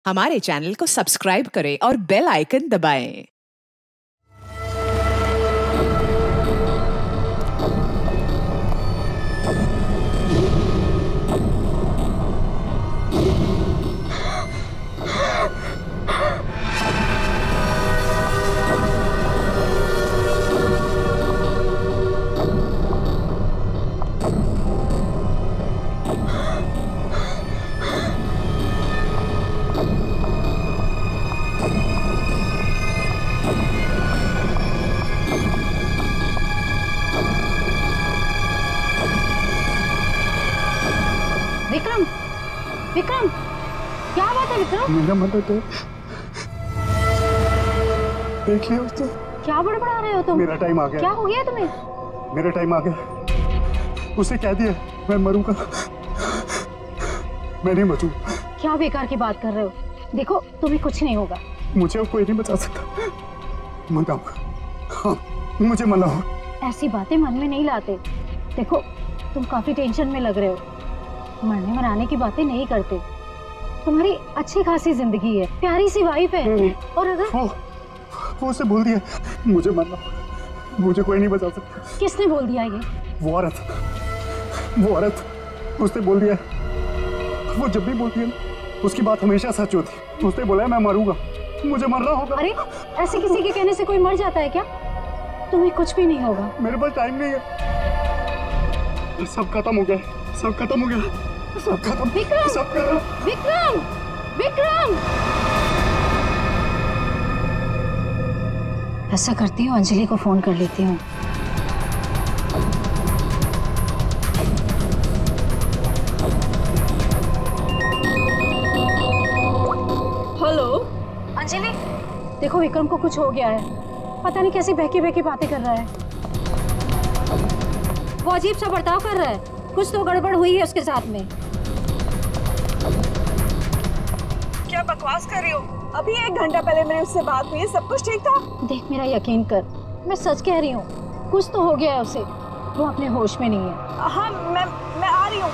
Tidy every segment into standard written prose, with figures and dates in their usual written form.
हमारे चैनल को सब्सक्राइब करें और बेल आइकन दबाएं। विक्रम, विक्रम, क्या बात है विक्रम? मेरा मदद है, देख लिया उसको। क्या बड़बड़ा रहे हो तुम? मेरा टाइम आ गया। क्या हो गया तुम्हें? मेरा टाइम आ गया। उसे कह दिया मैं मरूंगा, मैं नहीं बचूं। क्या बेकार की बात कर रहे हो? देखो तुम्हें कुछ नहीं होगा। मुझे अब कोई नहीं बचा सकता। मत आओ, हाँ, मुझे मना हो। ऐसी बातें मन में नहीं लाते। देखो तुम काफी टेंशन में लग रहे हो। मरने मराने की बातें नहीं करते। तुम्हारी अच्छी खासी जिंदगी है, प्यारी सी वाइफ है। और अगर वो उसे बोल दिया मुझे मरना, मुझे कोई नहीं बचा सकता। किसने बोल दिया ये? वो औरत उसने बोल दिया। वो जब भी बोलती है उसकी बात हमेशा सच होती। उसने बोला है मैं मरूंगा, मुझे मरना होगा। अरे ऐसे किसी के कहने से कोई मर जाता है क्या? तुम्हें कुछ भी नहीं होगा। मेरे पास टाइम नहीं है। सब खत्म हो गया, सब खत्म हो गया, सब खत्म। विक्रम, सब खत्म। विक्रम, विक्रम! ऐसा करती हूँ, अंजलि को फोन कर लेती हूँ। हेलो अंजलि, देखो विक्रम को कुछ हो गया है। पता नहीं कैसी बहकी बहकी बातें कर रहा है। वो अजीब सा बर्ताव कर रहा है। कुछ तो गड़बड़ हुई है उसके साथ में। क्या बकवास कर रही हो? अभी 1 घंटा पहले मेरी उससे बात हुई है, सब कुछ ठीक था। देख मेरा यकीन कर, मैं सच कह रही हूँ। कुछ तो हो गया है उसे, वो अपने होश में नहीं है। हाँ मैं आ रही हूँ।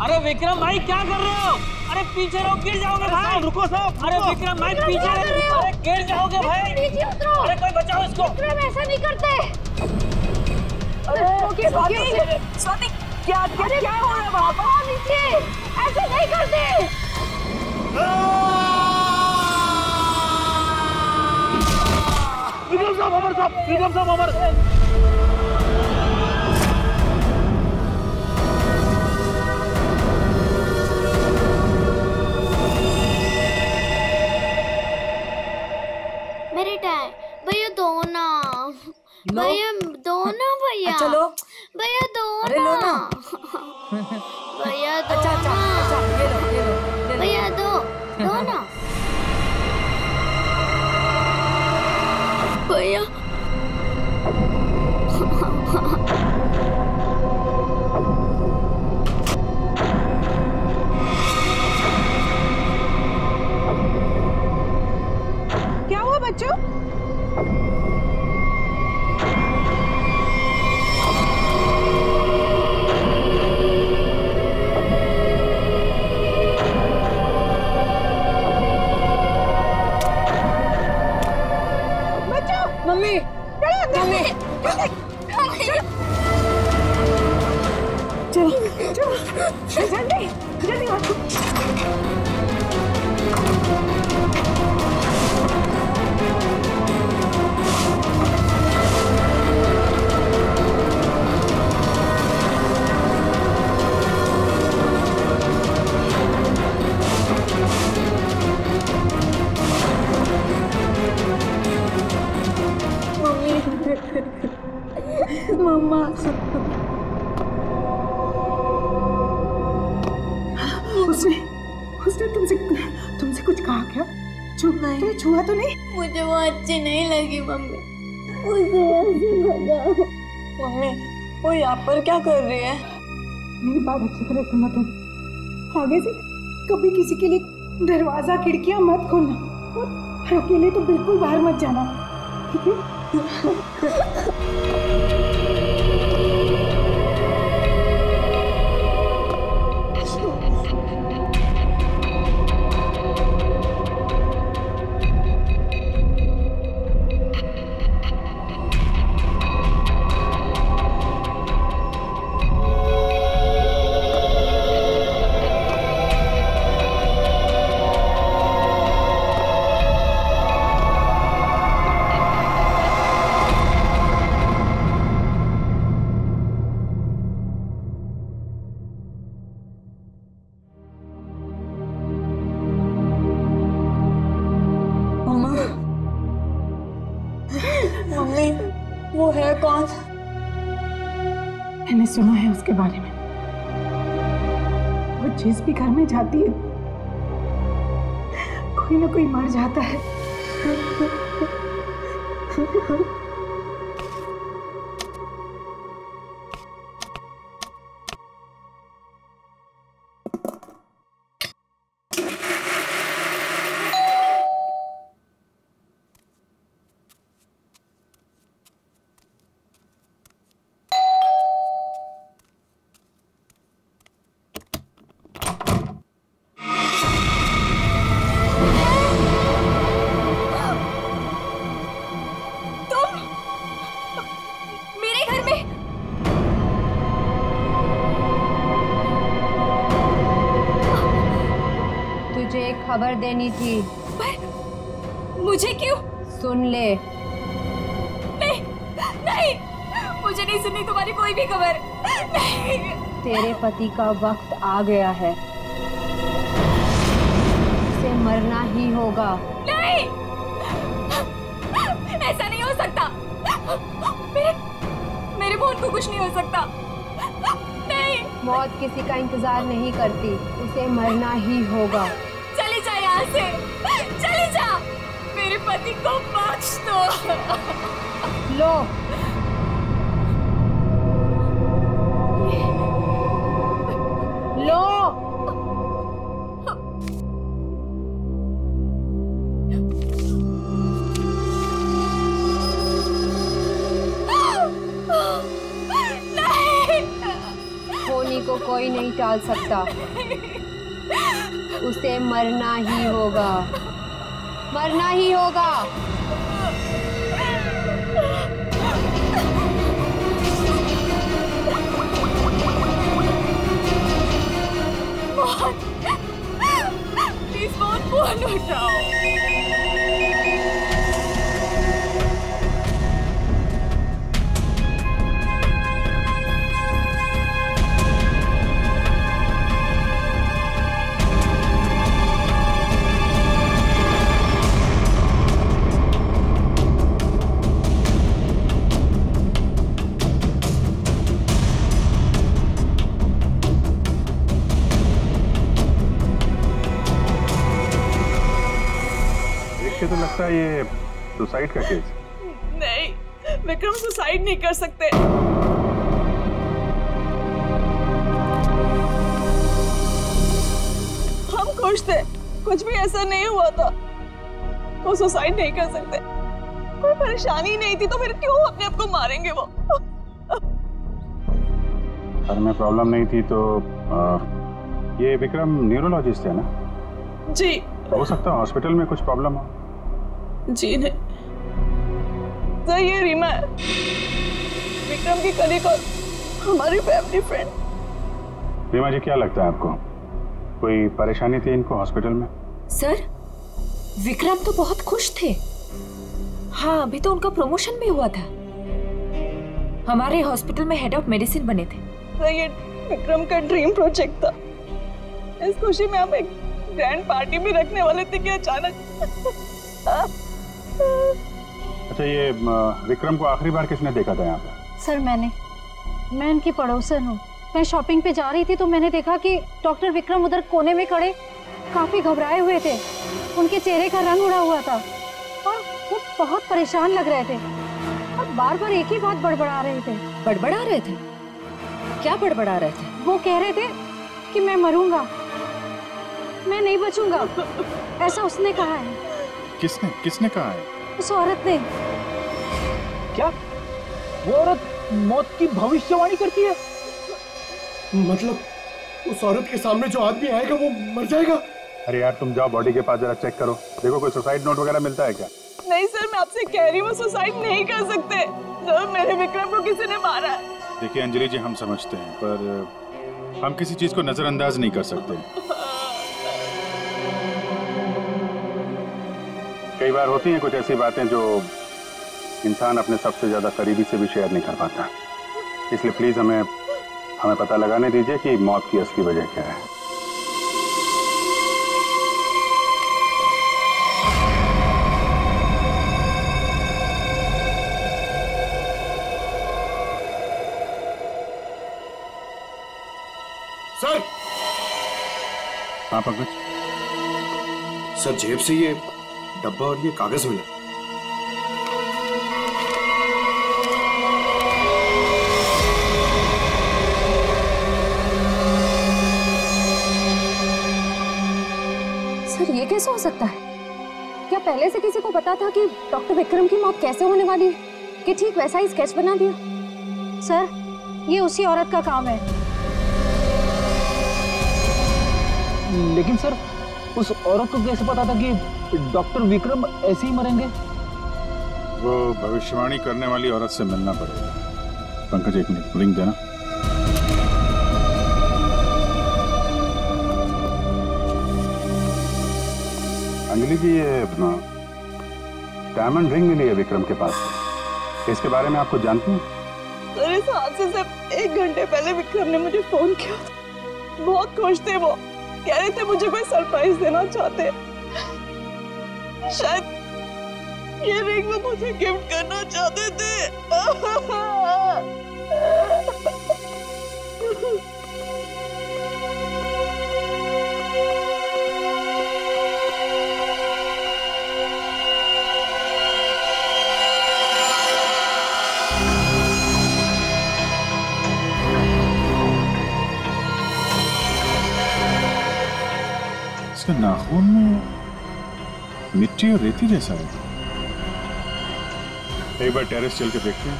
अरे विक्रम भाई क्या कर रहे हो? अरे पीछे रहो, गिर जाओगे भाई। रुको साहब। अरे विक्रम भाई पीछे रहो, अरे गिर जाओगे भाई। नीचे उतरो। अरे कोई बचाओ इसको। विक्रम ऐसा नहीं करते। अरे स्वाति क्या हो रहा है वहाँ पर? नीचे ऐसे नहीं करते। विक्रम साहब, अमर साहब, विक्रम साहब, अमर। भैया दो ना, भैया दो ना, भैया चलो भैया दो अरे लो ना। भैया दो अच्छा ना, ये लो भैया दो ना भैया। क्या हुआ बच्चों? मम्मी, मम्मी, चलो जल्दी जल्दी मम्मा। उसने तुमसे कुछ कहा क्या? तुम्हें छुआ तो नहीं? मुझे वो अच्छी नहीं लगी मम्मी, मुझे ऐसे भगाओ। मम्मी वो यहाँ पर क्या कर रही है? मेरी बात अच्छी तरह सुनो तुम। आगे से कभी किसी के लिए दरवाजा खिड़कियां मत खोलना और अकेले तो बिल्कुल बाहर मत जाना, ठीक है? है कौन? मैंने सुना है उसके बारे में। वो जिस भी घर में जाती है कोई ना कोई मर जाता है। खबर देनी थी। मुझे क्यों? सुन ले। नहीं नहीं, मुझे नहीं सुननी तुम्हारी कोई भी खबर। नहीं। तेरे पति का वक्त आ गया है, उसे मरना ही होगा। नहीं, ऐसा नहीं हो सकता। मेरे मोहन को कुछ नहीं हो सकता। नहीं। मौत किसी का इंतजार नहीं करती, उसे मरना ही होगा। चली जा यहाँ से, चली जा। मेरे पति को बख्श दो। लो। लो। होनी को कोई नहीं टाल सकता, उसे मरना ही होगा, मरना ही होगा। प्लीज फोन उठाओ। तो लगता है ये सुसाइड का केस। नहीं, विक्रम सुसाइड नहीं कर सकते। हम खुश थे, कुछ भी ऐसा नहीं हुआ था। वो सुसाइड नहीं कर सकते, कोई परेशानी नहीं थी, तो फिर क्यों अपने आप को मारेंगे वो? घर में प्रॉब्लम नहीं थी तो ये विक्रम न्यूरोलॉजिस्ट है ना? जी। हो सकता है हॉस्पिटल में कुछ प्रॉब्लम हो। जी नहीं सर, ये रीमा है, विक्रम की कलीग और हमारी फैमिली फ्रेंड। रीमा जी, क्या लगता है आपको कोई परेशानी थी इनको हॉस्पिटल में? सर, विक्रम तो बहुत खुश थे। हाँ, अभी तो उनका प्रमोशन भी हुआ था, हमारे हॉस्पिटल में हेड ऑफ मेडिसिन बने थे। सर, ये विक्रम का ड्रीम प्रोजेक्ट था। इस खुशी में हम एक ग्रैंड पार्टी भी रखने वाले थे कि अचानक। अच्छा, ये विक्रम को आखिरी बार किसने देखा था यहाँ पे? सर, मैं इनकी पड़ोसन हूँ। मैं शॉपिंग पे जा रही थी तो मैंने देखा कि डॉक्टर विक्रम उधर कोने में खड़े काफी घबराए हुए थे। उनके चेहरे का रंग उड़ा हुआ था और वो बहुत परेशान लग रहे थे और बार बार एक ही बात बड़बड़ा रहे थे। बड़बड़ा रहे थे? क्या बड़बड़ा रहे थे? वो कह रहे थे कि मैं मरूंगा, मैं नहीं बचूंगा, ऐसा उसने कहा है। किसने कहा है? उस औरत ने। क्या वो औरत मौत की भविष्यवाणी करती है? मतलब उस औरत के सामने जो आदमी आएगा वो मर जाएगा? अरे यार, तुम जाओ बॉडी के पास जरा चेक करो, देखो कोई सुसाइड नोट वगैरह मिलता है क्या? नहीं सर, मैं आपसे कह रही हूँ वो सुसाइड नहीं कर सकते। सर, मेरे विक्रम को किसी ने मारा है। देखिए अंजलि जी, हम समझते हैं पर हम किसी चीज को नजरअंदाज नहीं कर सकते। कई बार होती हैं कुछ ऐसी बातें जो इंसान अपने सबसे ज्यादा करीबी से भी शेयर नहीं कर पाता। इसलिए प्लीज हमें पता लगाने दीजिए कि मौत की असली वजह क्या है। सर। हाँ पंकज। सर जेब से ये डब्बा और ये कागज मिला। सर ये कैसे हो सकता है? क्या पहले से किसी को पता था कि डॉक्टर विक्रम की मौत कैसे होने वाली है कि ठीक वैसा ही स्केच बना दिया? सर ये उसी औरत का काम है। लेकिन सर उस औरत को कैसे पता था कि डॉक्टर विक्रम ऐसे ही मरेंगे? वो भविष्यवाणी करने वाली औरत से मिलना पड़ेगा। पंकज एक मिनट, लिंक देना। अंजलि जी, ये डायमंड रिंग मिली है विक्रम के पास। इसके बारे में आपको जानती हैं? सर इस हादसे से 1 घंटे पहले विक्रम ने मुझे फोन किया था। बहुत खुश थे वो, कह रहे थे मुझे कोई सरप्राइज देना चाहते। शायद ये रिंग वो मुझे गिफ्ट करना चाहते थे। इसके नाखून में मिट्टी और रेती जैसा है। एक बार टेरेस चल के देखते हैं।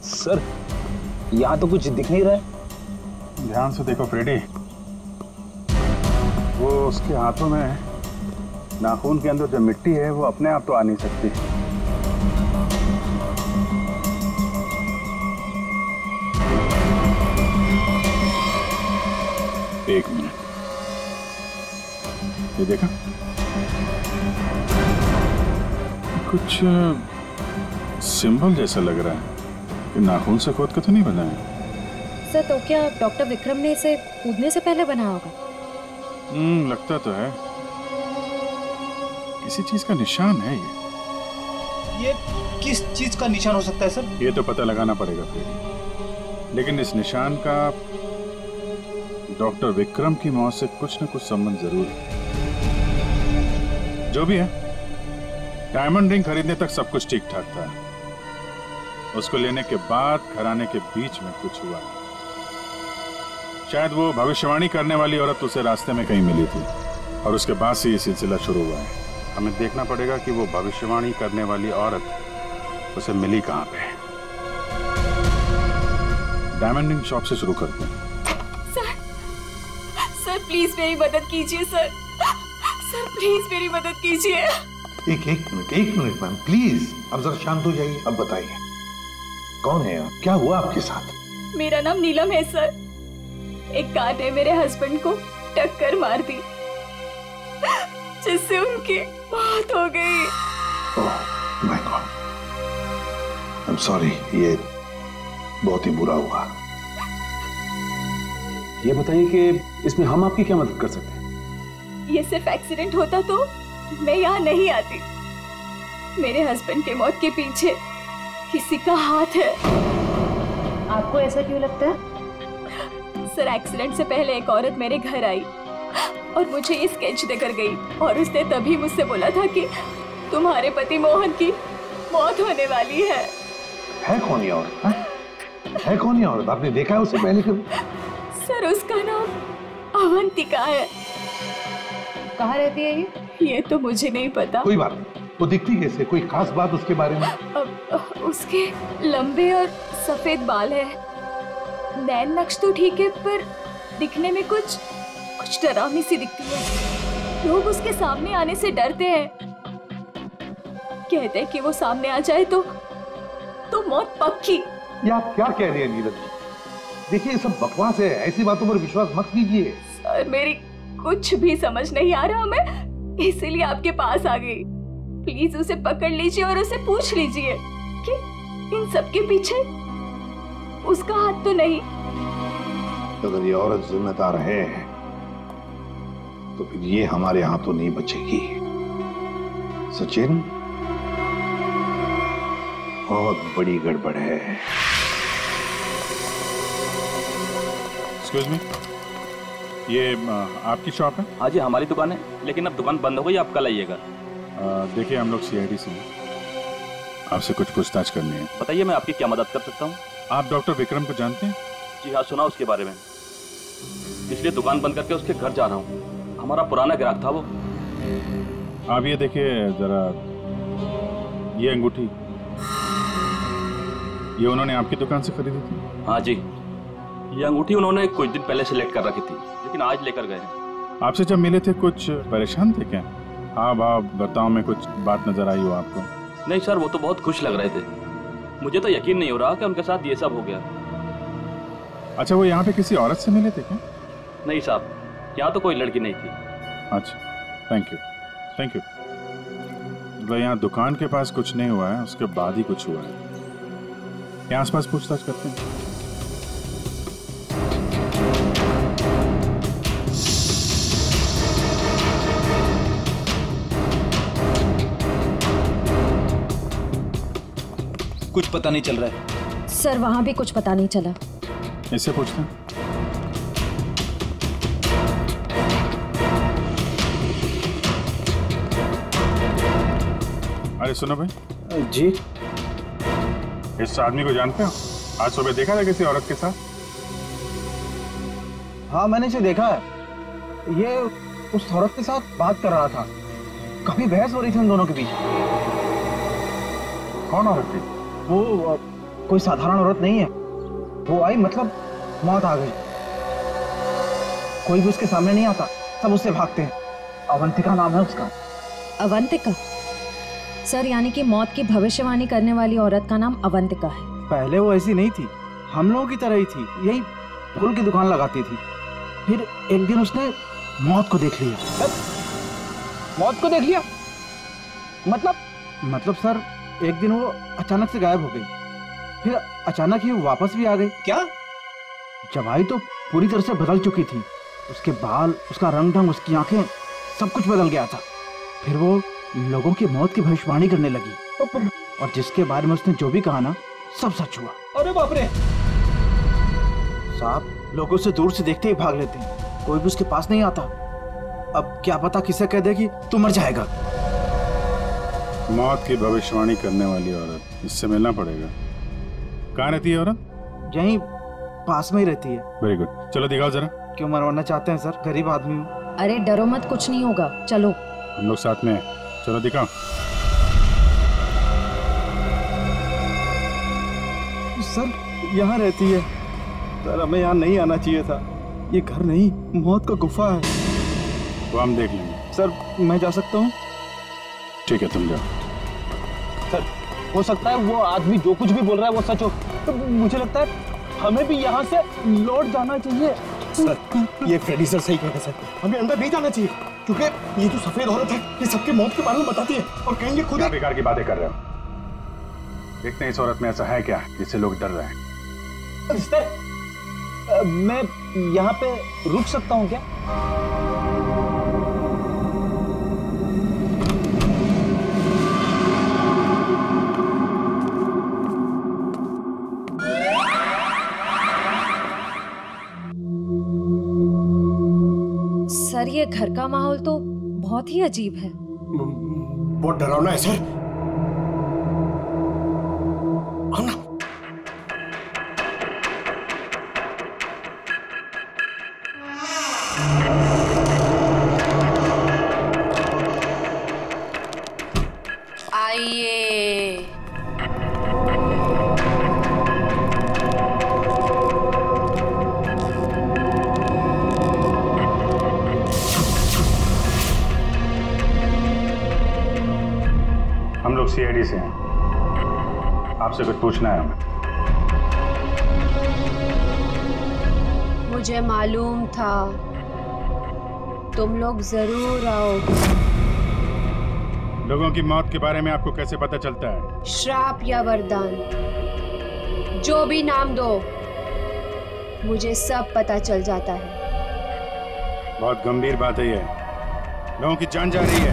सर यहाँ तो कुछ दिख नहीं रहा है। ध्यान से देखो फ्रेडी, वो उसके हाथों में नाखून के अंदर जो मिट्टी है वो अपने आप तो आ नहीं सकती। एक मिनट, ये देखा? कुछ सिंबल जैसा लग रहा है कि नाखून से खोद के तो नहीं बना है। सर तो क्या डॉक्टर विक्रम ने इसे कूदने से पहले बनाया होगा? लगता तो है किसी चीज का निशान है ये किस चीज का निशान हो सकता है सर? ये तो पता लगाना पड़ेगा फिर, लेकिन इस निशान का डॉक्टर विक्रम की मौत से कुछ न कुछ संबंध जरूर है। जो भी है, डायमंड रिंग खरीदने तक सब कुछ ठीक ठाक था। उसको लेने के बाद घराने के बीच में कुछ हुआ। शायद वो भविष्यवाणी करने वाली औरत उसे रास्ते में कहीं मिली थी और उसके बाद से ये सिलसिला शुरू हुआ है। हमें देखना पड़ेगा कि वो भविष्यवाणी करने वाली औरत उसे मिली कहाँ पे। डायमंड रिंग शॉप से शुरू करते हैं। सर प्लीज मेरी मदद कीजिए सर। सर प्लीज मेरी मदद कीजिए। एक मिनट मैम प्लीज, अब जरा शांत हो जाइए। अब बताइए कौन है आप, क्या हुआ आपके साथ? मेरा नाम नीलम है सर। एक कार ने मेरे हस्बैंड को टक्कर मार दी जिससे उनकी मौत हो गई। Oh my God, I am sorry, ये बहुत ही बुरा हुआ। ये बताइए कि इसमें हम आपकी क्या मदद कर सकते हैं? ये सिर्फ एक्सीडेंट होता तो मैं यहाँ नहीं आती। मेरे हस्बैंड के मौत के पीछे किसी का हाथ है। आपको ऐसा क्यों लगता है? सर एक्सीडेंट से पहले एक औरत मेरे घर आई और मुझे ये स्केच देकर गई और उसने तभी मुझसे बोला था कि तुम्हारे पति मोहन की मौत होने वाली है। कौन ये औरत? है कौन ये औरत? आपने देखा है उसे पहले कभी? सर उसका नाम अवंतिका है। कहाँ रहती है ये तो मुझे नहीं पता। कोई बात नहीं, वो दिखती कैसे? कोई खास बात उसके बारे में? उसके लंबे और सफेद बाल है। नैन नक्श तो ठीक है पर दिखने में कुछ डरावनी सी दिखती है। लोग उसके सामने आने से डरते हैं। कहते हैं कि वो सामने आ जाए तो मौत पक्की। ये आप क्या कह रहे हैं नीलम जी? देखिए ये सब बकवास है, ऐसी बातों पर विश्वास मत कीजिए। सर मेरी कुछ भी समझ नहीं आ रहा, मैं इसीलिए आपके पास आ गई। प्लीज उसे पकड़ लीजिए और उसे पूछ लीजिए कि इन सब के पीछे उसका हाथ तो नहीं। अगर ये औरत जिम्मेदार है तो फिर ये हमारे हाथों नहीं बचेगी। सचिन, बहुत बड़ी गड़बड़ है। एक्सक्यूज मी, ये आपकी शॉप है? हाँ जी, हमारी दुकान है, लेकिन अब दुकान बंद हो गई, आप कल आइएगा। देखिए, हम लोग CID से हैं, आपसे कुछ पूछताछ करनी है। बताइए, मैं आपकी क्या मदद कर सकता हूँ? आप डॉक्टर विक्रम को जानते हैं? जी हाँ, सुना उसके बारे में, इसलिए दुकान बंद करके उसके घर जा रहा हूँ। हमारा पुराना ग्राहक था वो। आप ये देखिए जरा, ये अंगूठी, ये उन्होंने आपकी दुकान से खरीदी थी? हाँ जी, ये अंगूठी उन्होंने कुछ दिन पहले सिलेक्ट कर रखी थी, लेकिन आज लेकर गए हैं। आपसे जब मिले थे कुछ परेशान थे क्या? हाँ भाव बताओ, में कुछ बात नजर आई हो आपको? नहीं सर, वो तो बहुत खुश लग रहे थे। मुझे तो यकीन नहीं हो रहा कि उनके साथ ये सब हो गया। अच्छा, वो यहाँ पे किसी औरत से मिले थे क्या? नहीं साहब, यहाँ तो कोई लड़की नहीं थी। अच्छा, थैंक यू, थैंक यू। तो यहाँ दुकान के पास कुछ नहीं हुआ है, उसके बाद ही कुछ हुआ है। यहाँ आसपास पूछताछ करते हैं। कुछ पता नहीं चल रहा है सर, वहां भी कुछ पता नहीं चला। इससे पूछते हैं। अरे सुनो भाई। जी। इस आदमी को जानते हो? आज सुबह देखा था किसी औरत के साथ? हाँ, मैंने इसे देखा है। ये उस औरत के साथ बात कर रहा था, काफी बहस हो रही थी उन दोनों के बीच। कौन औरत थी? वो कोई साधारण औरत नहीं है। वो आई, मतलब मौत आ गई। कोई भी उसके सामने नहीं आता, सब उससे भागते हैं। अवंतिका नाम है उसका। अवंतिका? सर, यानी कि मौत की भविष्यवाणी करने वाली औरत का नाम अवंतिका है। पहले वो ऐसी नहीं थी, हम लोगों की तरह ही थी, यही फूल की दुकान लगाती थी। फिर एक दिन उसने मौत को देख लिया। मौत को देख लिया? मतलब सर, एक दिन वो अचानक से गायब हो गई, फिर अचानक ही वापस भी आ गई। क्या? जब आई तो पूरी तरह से बदल चुकी थी। उसके बाल, उसका रंग ढंग, उसकी आंखें, सब कुछ बदल गया था। फिर वो लोगों की मौत की भविष्यवाणी करने लगी, और जिसके बारे में उसने जो भी कहा ना, सब सच हुआ। अरे बाप रे! साहब, लोग उसे दूर से देखते ही भाग लेते हैं, कोई भी उसके पास नहीं आता। अब क्या पता किसे कह देगी तू मर जाएगा। मौत की भविष्यवाणी करने वाली औरत, इससे मिलना पड़ेगा। कहाँ रहती है औरत? यहीं पास में ही रहती है। वेरी गुड, चलो दिखाओ जरा। क्यों मरवाना चाहते हैं सर? गरीब आदमी हूँ। अरे डरो मत, कुछ नहीं होगा, चलो। हम लोग साथ में हैं, चलो दिखाओ। सर, यहाँ रहती है। सर, हमें यहाँ नहीं आना चाहिए था। ये घर नहीं, मौत का गुफा है। वो हम देख लेंगे। सर, मैं जा सकता हूँ? ठीक है, तुम जाओ। सर, हो सकता है वो आदमी जो कुछ भी बोल रहा है वो सच हो, तो मुझे लगता है हमें भी यहाँ से लौट जाना चाहिए। सर, ये फ्रेडी सर सही कहते हैं सर, हमें अंदर नहीं जाना चाहिए, क्योंकि ये जो सफेद औरत है ये सबके मौत के बारे में बताती है और कहेंगे खुद। क्या बेकार की बातें कर रहे हो? देखते हैं इस औरत में ऐसा है क्या जिससे लोग डर रहे हैं। सर, मैं यहाँ पे रुक सकता हूँ क्या? सर, ये घर का माहौल तो बहुत ही अजीब है। बहुत डरावना है सर। आना। आइए। हम लोग CID से हैं, आपसे कुछ पूछना है हमें। मुझे मालूम था तुम लोग जरूर आओगे। लोगों की मौत के बारे में आपको कैसे पता चलता है? श्राप या वरदान, जो भी नाम दो, मुझे सब पता चल जाता है। बहुत गंभीर बात है ये। लोगों की जान जा रही है,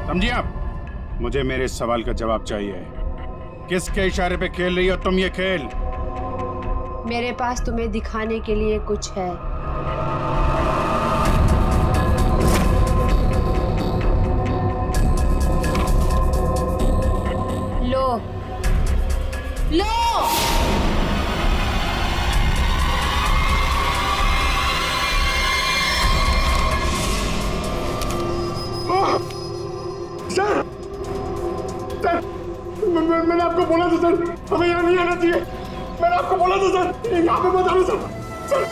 समझिए आप? मुझे मेरे इस सवाल का जवाब चाहिए। किसके इशारे पे खेल रही हो तुम ये खेल? मेरे पास तुम्हें दिखाने के लिए कुछ है। लो लो। सर, सर, मैंने आपको बोला था सर, हमें यहाँ नहीं आना चाहिए। मैंने आपको बोला था सर, यहाँ पे मत आना सर। सर,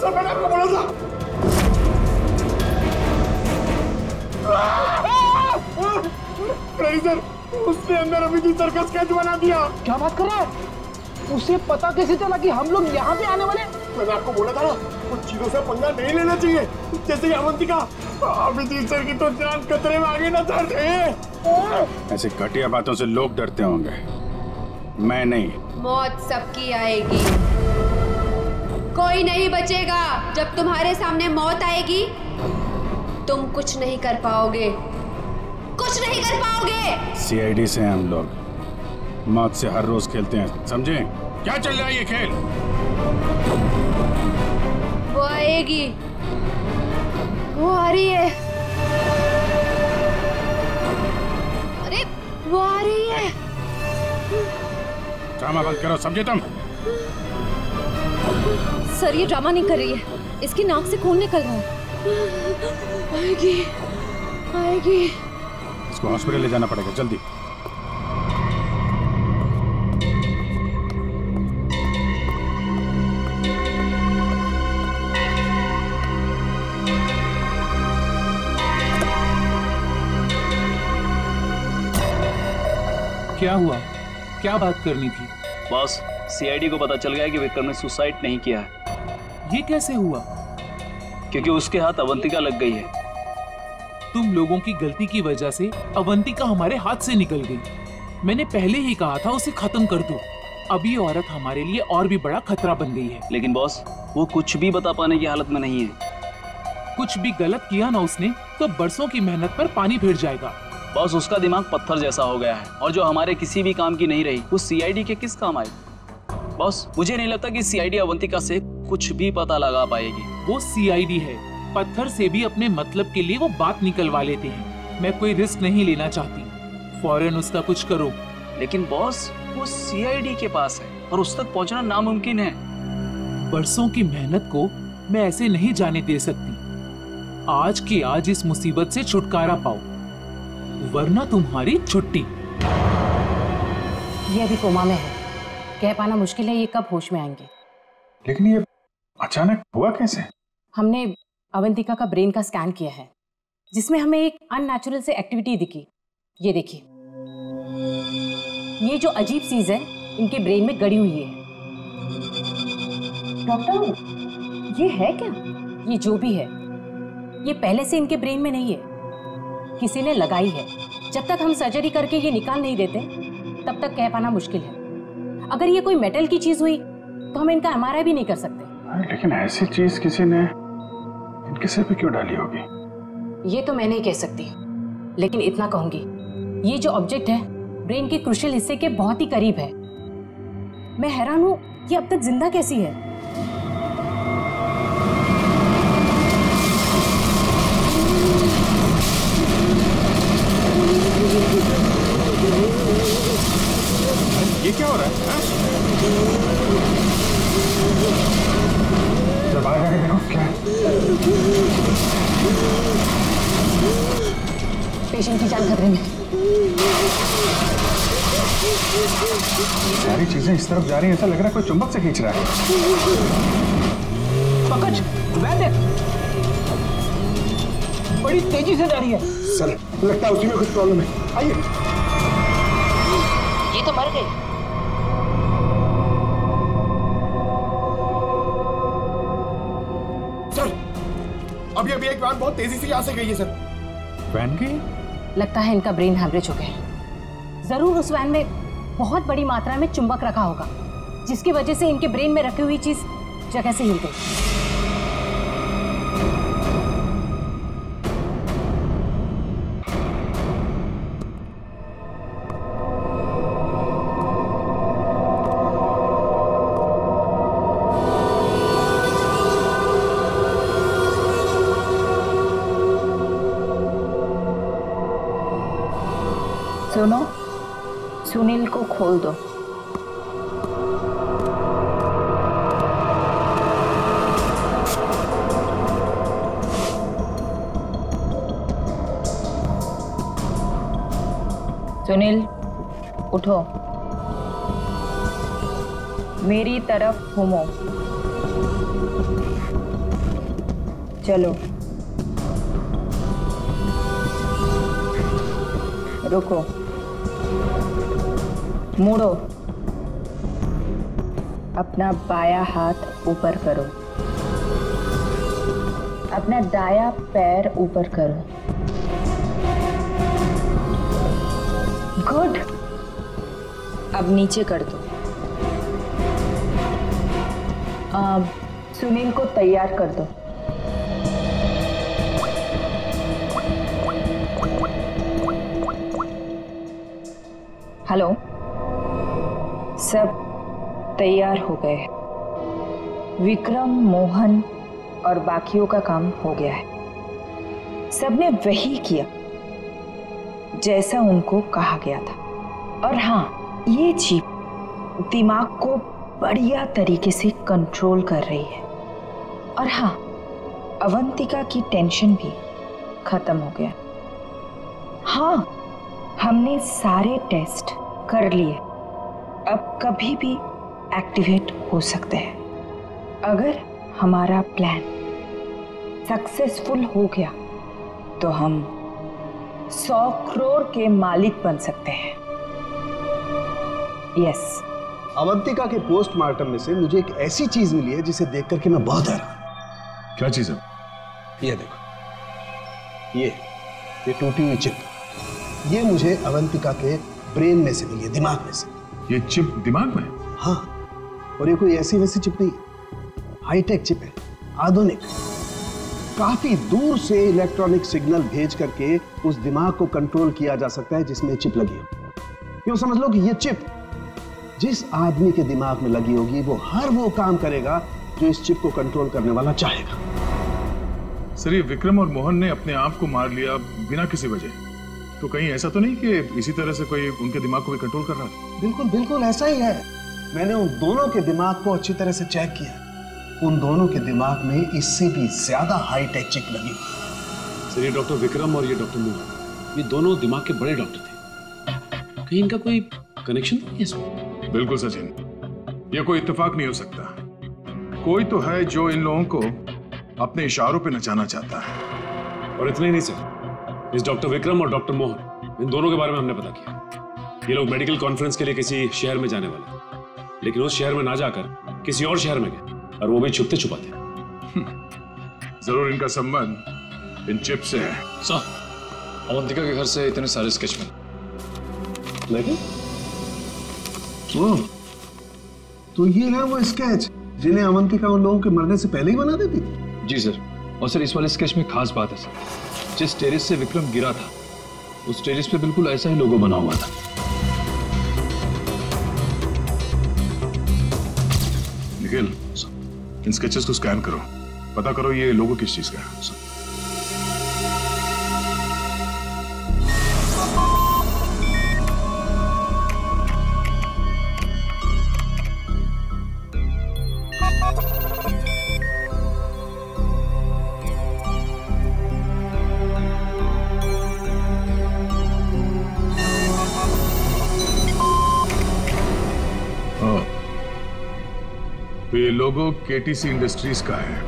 सर मैंने आपको बोला था। नहीं सर, उसने अंदर अभी की सर्कस स्केच बना दिया। क्या बात कर रहा है? उसे पता कैसे चला कि हम लोग यहाँ पे आने वाले? मैंने आपको बोला था ना, कुछ चीजों से पंगा नहीं लेना चाहिए, जैसे अवंतिका। अभिजीत सर की तो जान खतरे में आ गई ना सर। ऐसे घटिया बातों से लोग डरते होंगे, मैं नहीं। मौत सबकी आएगी, कोई नहीं बचेगा। जब तुम्हारे सामने मौत आएगी तुम कुछ नहीं कर पाओगे, कुछ नहीं कर पाओगे। सीआईडी से हम लोग मौत से हर रोज खेलते हैं, समझे? क्या चल रहा है ये खेल? वो आएगी, वो आ रही है। अरे वो आ रही है। ड्रामा बंद करो, समझे तुम? सर ये ड्रामा नहीं कर रही है, इसकी नाक से खून निकल रहा है। आएगी, आएगी। इसको हॉस्पिटल ले जाना पड़ेगा, जल्दी। क्या हुआ? क्या बात करनी थी? बॉस, सीआईडी को पता चल गया कि विक्रम ने सुसाइड नहीं किया है। ये कैसे हुआ? क्योंकि उसके हाथ अवंतिका लग गई है। तुम लोगों की गलती की वजह से अवंतिका हमारे हाथ से निकल गई। मैंने पहले ही कहा था उसे खत्म कर दो। अब ये औरत हमारे लिए और भी बड़ा खतरा बन गई है। लेकिन बॉस, वो कुछ भी बता पाने की हालत में नहीं है। कुछ भी गलत किया ना उसने तो बरसों की मेहनत पर पानी फिर जाएगा। बॉस, उसका दिमाग पत्थर जैसा हो गया है, और जो हमारे किसी भी काम की नहीं रही वो सीआईडी के किस काम आई? बॉस, मुझे नहीं लगता कि सीआईडी अवंतिका से कुछ भी पता लगा पाएगी। वो सीआईडी है, पत्थर से भी अपने मतलब के लिए वो बात निकलवा लेते हैं। मैं कोई रिस्क नहीं लेना चाहती, फौरन उसका कुछ करो। लेकिन बॉस, वो सीआईडी के पास है और उस तक पहुंचना नामुमकिन है। बरसों की मेहनत को मैं ऐसे नहीं जाने दे सकती। आज के आज इस मुसीबत से छुटकारा पाओ, वरना तुम्हारी छुट्टी। ये अभी कोमा में है, कह पाना मुश्किल है ये कब होश में आएंगे। लेकिन ये अचानक हुआ कैसे? हमने अवंतिका का ब्रेन का स्कैन किया है, जिसमें हमें एक अननेचुरल से एक्टिविटी दिखी। ये देखिए, ये जो अजीब चीज है इनके ब्रेन में गड़ी हुई है। डॉक्टर, ये है क्या? ये जो भी है ये पहले से इनके ब्रेन में नहीं है, किसी ने लगाई है। जब तक हम सर्जरी करके ये निकाल नहीं देते तब तक कह पाना मुश्किल है। अगर ये कोई मेटल की चीज हुई तो हम इनका एमआरआई भी नहीं कर सकते। लेकिन ऐसी चीज किसी ने इनके सिर पे क्यों डाली होगी? ये तो मैं नहीं कह सकती, लेकिन इतना कहूंगी, ये जो ऑब्जेक्ट है ब्रेन के क्रूशियल हिस्से के बहुत ही करीब है। मैं हैरान हूं ये अब तक जिंदा कैसी है। ये क्या हो रहा है? जब आएगा कि देखो क्या है। पेशेंट की जान खतरे में। सारी चीजें इस तरफ जा रही हैं, ऐसा लग रहा है कोई चुंबक से खींच रहा है। पकड़, वैन देख, बड़ी तेजी से जा रही है। सर, लगता है उसी में कुछ प्रॉब्लम है। आइए। ये तो मर गई। सर, अभी एक वैन बहुत तेजी से यहाँ से गई है सर। वैन गई? लगता है इनका ब्रेन हैमरेज हो गया है। जरूर उस वैन में बहुत बड़ी मात्रा में चुंबक रखा होगा, जिसकी वजह से इनके ब्रेन में रखी हुई चीज जगह से हिल गई। सुनो, सुनील को खोल दो। सुनील उठो, मेरी तरफ घूमो। चलो, रुको, मुड़ो, अपना बायां हाथ ऊपर करो, अपना दायां पैर ऊपर करो। गुड, अब नीचे कर दो। अब सुनील को तैयार कर दो। हेलो, सब तैयार हो गए। विक्रम, मोहन और बाकियों का काम हो गया है। सबने वही किया जैसा उनको कहा गया था। और हाँ, ये चिप दिमाग को बढ़िया तरीके से कंट्रोल कर रही है। और हाँ, अवंतिका की टेंशन भी खत्म हो गया। हाँ, हमने सारे टेस्ट कर लिए, अब कभी भी एक्टिवेट हो सकते हैं। अगर हमारा प्लान सक्सेसफुल हो गया तो हम 100 करोड़ के मालिक बन सकते हैं। यस। अवंतिका के पोस्टमार्टम में से मुझे एक ऐसी चीज मिली है जिसे देख करके मैं बहुत हैरान। क्या चीज है? ये देखो, ये टूटी हुई चिप, ये मुझे अवंतिका के ब्रेन में से मिली है, दिमाग में से। ये चिप दिमाग में? हाँ, और ये कोई ऐसी वैसी चिप नहीं, हाईटेक चिप है, आधुनिक। काफी दूर से इलेक्ट्रॉनिक सिग्नल भेज करके उस दिमाग को कंट्रोल किया जा सकता है जिसमें चिप लगी हो। यूं समझ लो कि ये चिप जिस आदमी के दिमाग में लगी होगी वो हर वो काम करेगा जो इस चिप को कंट्रोल करने वाला चाहेगा। सर, ये विक्रम और मोहन ने अपने आप को मार लिया बिना किसी वजह, तो कहीं ऐसा तो नहीं कि इसी तरह से कोई उनके दिमाग को भी कंट्रोल कर रहा था? बिल्कुल बिल्कुल ऐसा ही है। मैंने उन दोनों के दिमाग को अच्छी तरह से चेक किया। उन दोनों के दिमाग में इससे भी ज्यादा हाईटेक चिप लगी। सर, ये डॉक्टर विक्रम और ये डॉक्टर मोहन, ये दोनों दिमाग के बड़े डॉक्टर थे। कहीं इनका कोई कनेक्शन नहीं है इसमें? बिल्कुल सचिन, ये कोई इत्तेफाक नहीं हो सकता। कोई तो है जो इन लोगों को अपने इशारों पे नचाना चाहता है। और इतना ही नहीं सर, इस डॉक्टर विक्रम और डॉक्टर मोहन, इन दोनों के बारे में हमने पता किया। ये लोग मेडिकल कॉन्फ्रेंस के लिए किसी शहर में जाने वाले, लेकिन उस शहर में ना जाकर किसी और शहर में गए, और वो भी छुपते छुपाते। जरूर इनका संबंध इन चिप से है। सर, अवंतिका के घर से इतने सारे स्केच लेकिन तो ये है वो स्केच जिन्हें अवंतिका उन लोगों के मरने से पहले ही बना देती थी? जी सर। और सर, इस वाले स्केच में खास बात है सर, जिस टेरेस से विक्रम गिरा था उस टेरेस पे बिल्कुल ऐसा ही लोगो बना हुआ था। निखिल, इन स्केचेस को स्कैन करो, पता करो ये लोगो किस चीज का है। तो ये लोगो केटीसी इंडस्ट्रीज का है।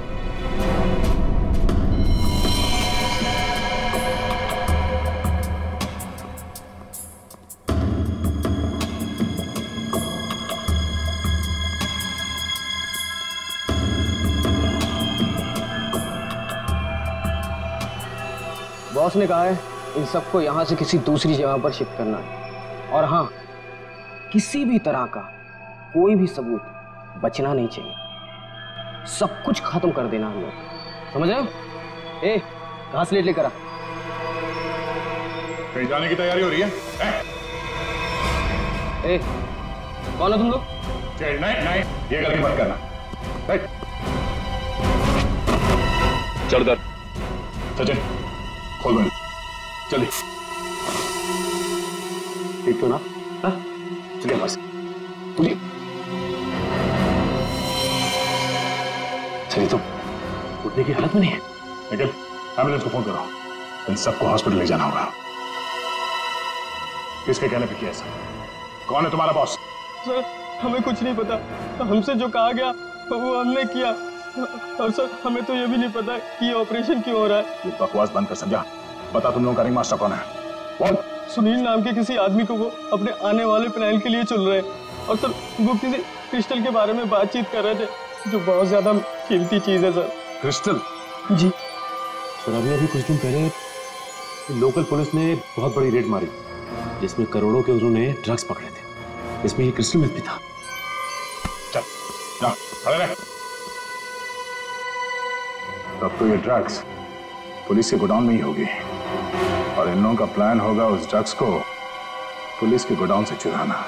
बॉस ने कहा है इन सबको यहां से किसी दूसरी जगह पर शिफ्ट करना है। और हाँ, किसी भी तरह का कोई भी सबूत बचना नहीं चाहिए। सब कुछ खत्म कर देना हम लोग, समझ रहे हो? ए, घास लेट लेकर आ। कहीं जाने की तैयारी हो रही है? ए, कौन हो तुम लोग? नहीं, ये गलती मत करना। चल दर सचिन, खोल बंद, चलिए। ठीक तो ना? हाँ? चलिए हमारे साथ, चलिए। चलिए, तो उठने की हालत में नहीं है। लेकिन एम्बुलेंस को फोन करो, इन सबको हॉस्पिटल ले जाना होगा। किसके कहने पे किया सर? कौन है तुम्हारा बॉस? सर हमें कुछ नहीं पता, हमसे जो कहा गया वो हमने किया। और सर हमें तो ये भी नहीं पता कि ये ऑपरेशन क्यों हो रहा है। ये बकवास बंद कर समझा। बता तुम लोगों का रिंग मास्टर कौन है? कौन? सुनील नाम के किसी आदमी को वो अपने आने वाले प्लान के लिए चुन रहे हैं। और सर वो किसी क्रिस्टल के बारे में बातचीत कर रहे थे, जो बहुत ज्यादा कीमती चीज है सर। क्रिस्टल? जी सर, अभी कुछ दिन पहले लोकल पुलिस ने बहुत बड़ी रेड मारी, जिसमें करोड़ों के उन्होंने ड्रग्स पकड़े थे। इसमें ये क्रिस्टल मिल्क भी था। चल, जा, खड़े रह। तब तो ये ड्रग्स पुलिस के गोडाउन में ही होगी, और इन लोगों का प्लान होगा उस ड्रग्स को पुलिस के गोडाउन से चुराना।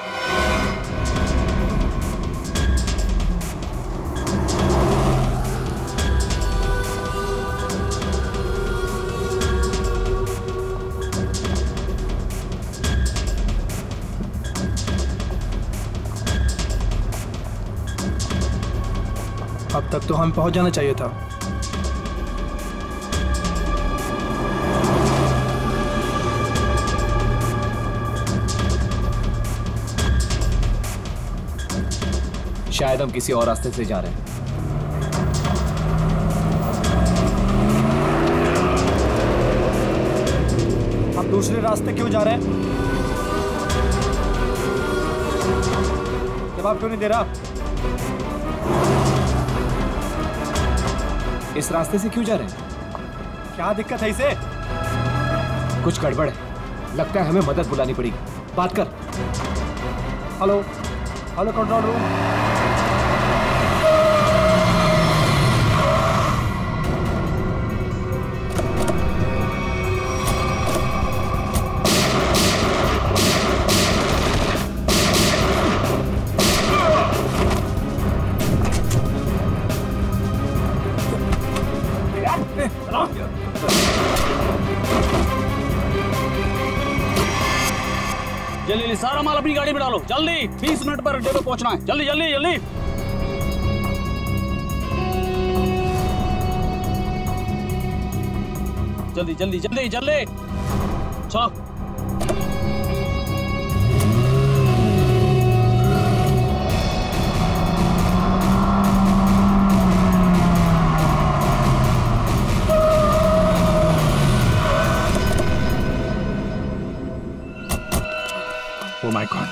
अब तक तो हम पहुंच जाना चाहिए था। शायद हम किसी और रास्ते से जा रहे हैं। हम दूसरे रास्ते क्यों जा रहे हैं? जवाब क्यों नहीं दे रहा? इस रास्ते से क्यों जा रहे हैं? क्या दिक्कत है इसे? कुछ गड़बड़ है, लगता है हमें मदद बुलानी पड़ेगी। बात कर। Hello hello, control room. जल्दी सारा माल अपनी गाड़ी में डालो, जल्दी 20 मिनट पर अड्डे पे पहुंचना है। जल्दी जल्दी जल्दी। जल्दी जल्दी जल्दी जल्दी चलो। Oh my God!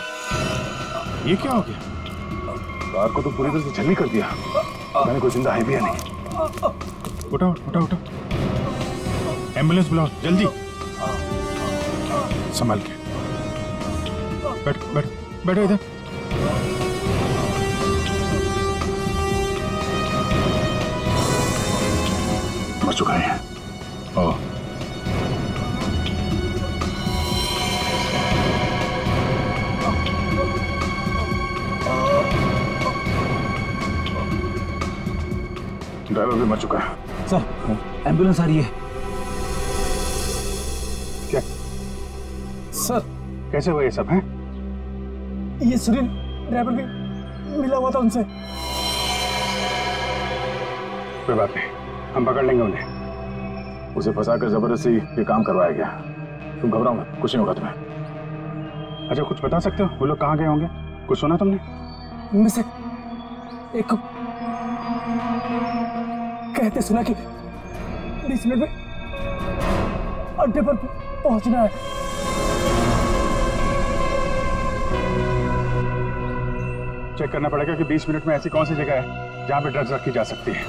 ये क्या हो गया? कार को तो पूरी तरह से छलनी कर दिया। मैंने कोई जिंदा है भी या नहीं। उठाओ उठाओ उठाओ, एम्बुलेंस बुलाओ जल्दी। संभाल के बैठो बैठो बैठो इधर। मर चुका है। ओह, ड्राइवर भी मर चुका है। सर एम्बुलेंस आ रही है। क्या सर? कैसे हुआ ये सब है? ये सुनील ड्राइवर भी मिला हुआ था उनसे। कोई बात नहीं, हम पकड़ लेंगे उन्हें। उसे फंसाकर जबरदस्ती ये काम करवाया गया। तुम घबराओ मत, कुछ नहीं होगा तुम्हें। अच्छा, कुछ बता सकते हो वो लोग कहाँ गए होंगे? कुछ सुना तुमने? उनमें से एक कहते सुना कि 20 मिनट में अड्डे पर पहुंचना है। चेक करना पड़ेगा कि 20 मिनट में ऐसी कौन सी जगह है जहां पे ड्रग्स रखी जा सकती है।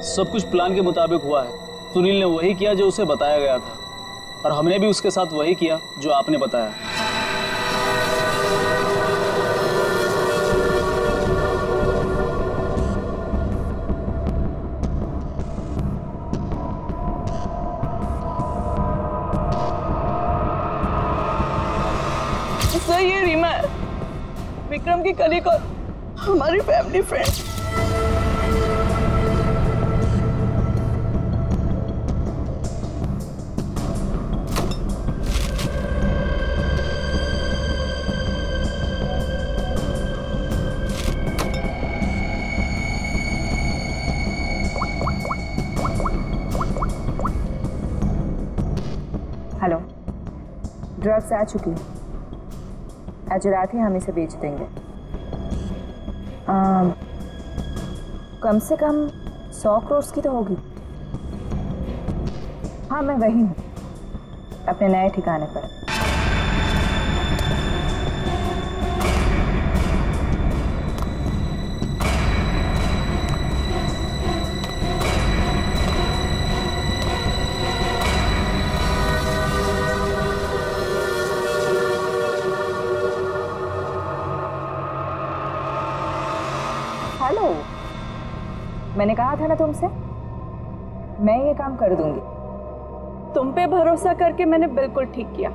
सब कुछ प्लान के मुताबिक हुआ है। सुनील ने वही किया जो उसे बताया गया था, और हमने भी उसके साथ वही किया जो आपने बताया। सर ये रीमा है। विक्रम की कलीग और हमारी फैमिली फ्रेंड। हेलो, ड्रग्स आ चुकी है। आज रात ही हम इसे बेच देंगे। कम से कम 100 करोड़ की तो होगी। हाँ, मैं वही हूँ, अपने नए ठिकाने पर। हेलो, मैंने कहा था ना तुमसे, मैं ये काम कर दूंगी। तुम पे भरोसा करके मैंने बिल्कुल ठीक किया,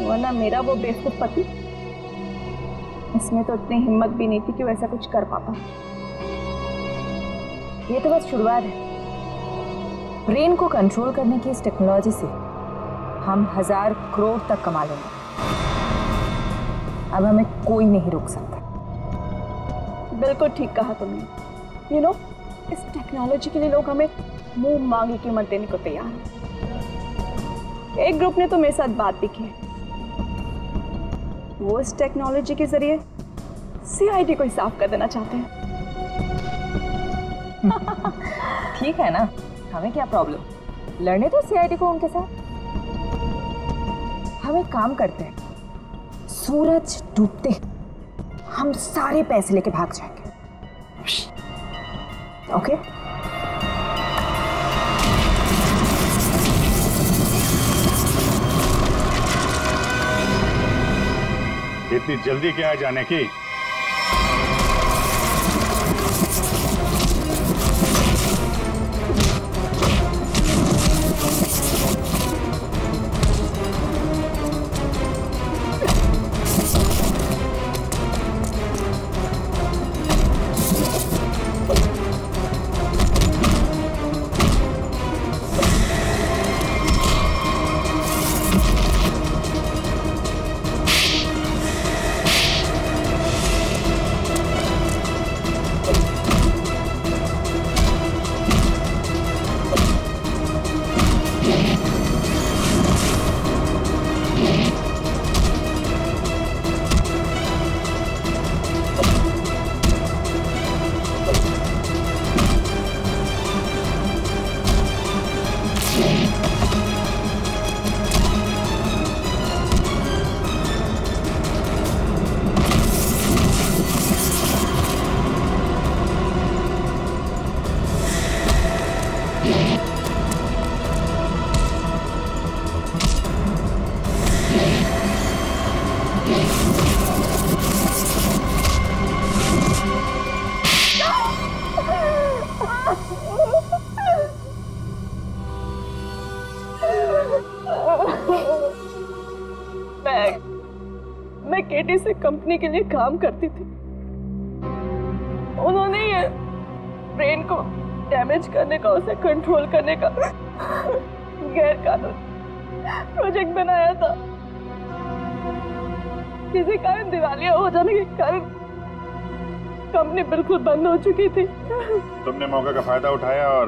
वरना मेरा वो बेवकूफ पति, इसमें तो इतनी हिम्मत भी नहीं थी कि वैसा कुछ कर पाता। ये तो बस शुरुआत है। ब्रेन को कंट्रोल करने की इस टेक्नोलॉजी से हम 1000 करोड़ तक कमा लेंगे। अब हमें कोई नहीं रोक सकता। बिल्कुल ठीक कहा तुमने। इस टेक्नोलॉजी के लिए लोग हमें मुंह मांगी कीमत देने को तैयार हैं। एक ग्रुप ने तो मेरे साथ बात भी की है, वो इस टेक्नोलॉजी के जरिए सीआईडी को ही साफ कर देना चाहते हैं। ठीक है ना, हमें क्या प्रॉब्लम, लड़ने तो सीआईडी को उनके साथ। हम एक काम करते हैं, सूरज डूबते हम सारे पैसे लेके भाग जाएंगे। ओके? इतनी जल्दी क्या है जाने की? मैं केटी से कंपनी के लिए काम करती थी। उन्होंने ये ब्रेन को डैमेज करने का, उसे कंट्रोल करने का गैर कानूनी प्रोजेक्ट बनाया था। किसी कारण दिवालिया हो जाने के कारण कंपनी बिल्कुल बंद हो चुकी थी। तुमने मौके का फायदा उठाया और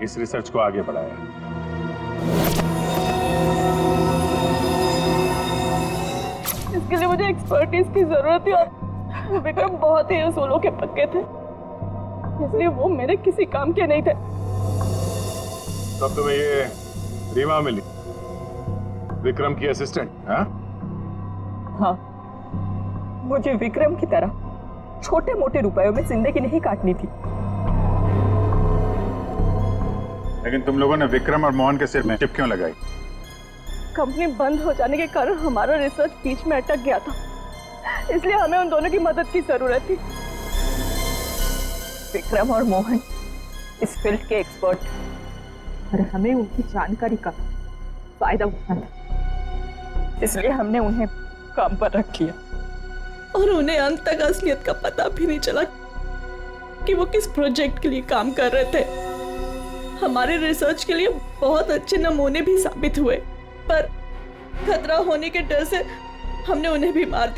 इस रिसर्च को आगे बढ़ाया। इसके लिए मुझे एक्सपर्टीज की जरूरत थी और विक्रम बहुत ही उसूलों के पक्के थे, इसलिए वो मेरे किसी काम के नहीं थे। तब तुम्हें ये रीमा मिली, विक्रम की असिस्टेंट? हाँ, मुझे विक्रम की तरह छोटे मोटे रुपयों में जिंदगी नहीं काटनी थी। लेकिन तुम लोगों ने विक्रम और मोहन के सिर में चिप क्यों लगाई? कंपनी बंद हो जाने के कारण हमारा रिसर्च बीच में अटक गया था, इसलिए हमें उन दोनों की मदद की जरूरत थी। विक्रम और मोहन इस फील्ड के एक्सपर्ट और हमें उनकी जानकारी का फायदा उठाना था। इसलिए हमने उन्हें काम पर रख लिया और उन्हें अंत तक असलियत का पता भी नहीं चला कि वो किस प्रोजेक्ट के लिए काम कर रहे थे। हमारे रिसर्च के लिए बहुत अच्छे नमूने भी साबित हुए, पर खतरा होने के डर से हमने उन्हें भी मार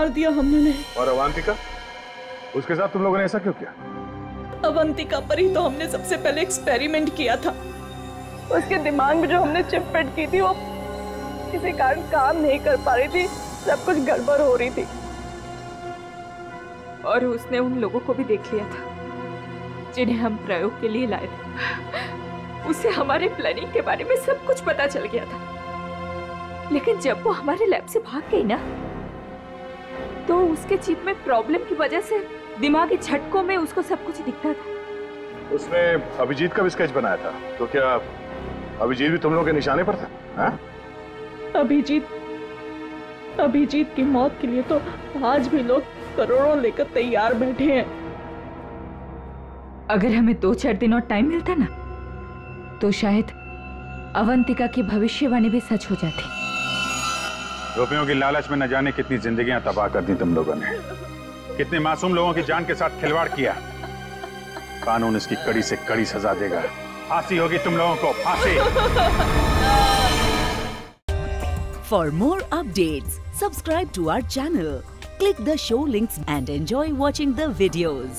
दिया हमने उन्हें। और अवंतिका, उसके साथ तुम लोगों ने ऐसा क्यों किया? अवंतिका पर ही तो हमने सबसे पहले एक्सपेरिमेंट किया था। उसके दिमाग में जो हमने चिप फिट की थी वो किसी कारण काम नहीं कर पा रही थी, सब कुछ गड़बड़ हो रही थी। और उसने उन लोगों को भी देख लिया था जिन्हें हम प्रयोग के लिए लाए थे। उसे हमारे प्लानिंग के बारे में सब कुछ पता चल गया था, लेकिन जब वो हमारे लैब से भाग गई ना, तो उसके चिप में प्रॉब्लम की वजह से दिमागी झटकों में उसको सब कुछ दिखता था। उसने अभिजीत का भी स्केच बनाया था, तो क्या अभिजीत भी तुम लोगों के निशाने पर था? हाँ? अभिजीत की मौत के लिए तो आज भी लोग करोड़ों लेकर तैयार बैठे हैं। अगर हमें 2-4 दिन और टाइम मिलता ना, तो शायद अवंतिका की भविष्यवाणी भी सच हो जाती। रुपयों की लालच में न जाने कितनी जिंदगियां तबाह कर दी तुम लोगों ने, कितने मासूम लोगों की जान के साथ खिलवाड़ किया। कानून इसकी कड़ी से कड़ी सजा देगा। फांसी होगी तुम लोगों को, फांसी। For more updates, subscribe to our channel, click the show links and enjoy watching the videos.